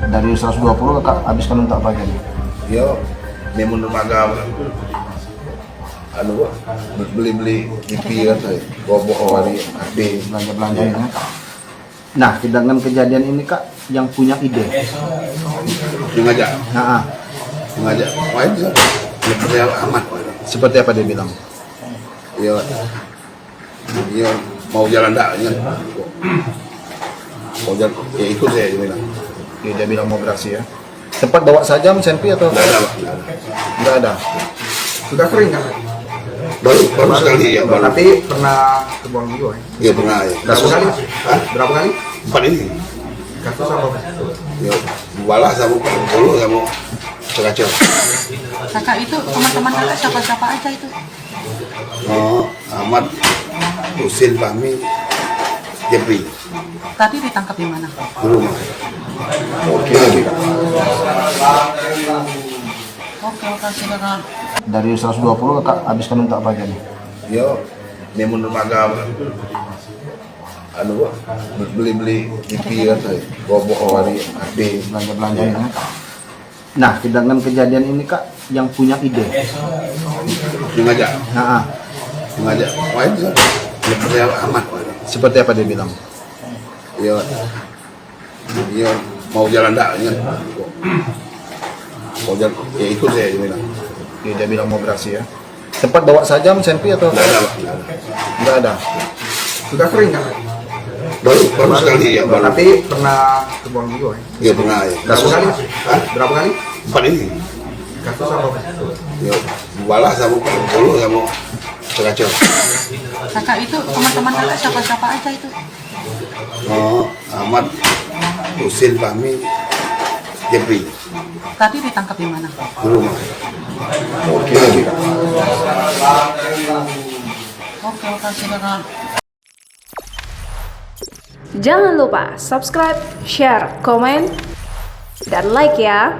Dari 120 kakak habiskan untuk apa aja nih? Yo, memang lembaga anu beli TV kan saya boboh hari ade Belanja ya. Nah, dengan kejadian ini kak, yang punya ide, sengaja nah, wah itu seperti amat seperti apa dia bilang? yo mau jalan dak ya mau jalan ya ikut saya dia bilang Dia bilang mau beraksi ya. Sempat bawa sajam, senpi atau? nggak ada Pak. Nggak ada. Sudah sering kan? baru sekali ya baru Tapi pernah ke Bonggio ya? ya pernah ya Berapa kali? Berapa kali? 4 ini Kasus apa? yo balas sama puluh sama sekacau Kakak itu teman-teman kakak siapa-siapa aja itu? oh Ahmad Husin Fahmi Jepri Tadi ditangkap di mana? di rumah Oke. Oke, silakan. Dari 120 kakak habiskan untuk apa aja nih? yo memang lembaga anu beli TV kan saya boboh hari ade Belanja ya. Nah, dengan kejadian ini kak, yang punya ide, sengaja nah, wah itu seperti amat seperti apa dia bilang? yo mau jalan dak ya mau jalan ya ikut saya dia bilang Dia bilang mau beraksi ya. Sempat bawa sajam, senpi atau? nggak ada Pak. Nggak ada. Sudah sering kan? baru sekali ya baru Tapi pernah ke Bonggio ya? ya pernah ya Berapa kali? Berapa kali? 4 ini Kasus apa? yo balas sama puluh sama sekacau Kakak itu teman-teman kakak siapa-siapa aja itu? oh Ahmad Husin Fahmi Jepri Tadi ditangkap di mana? di rumah Oke. Oke, silakan. Jangan lupa subscribe, share, komen, dan like ya.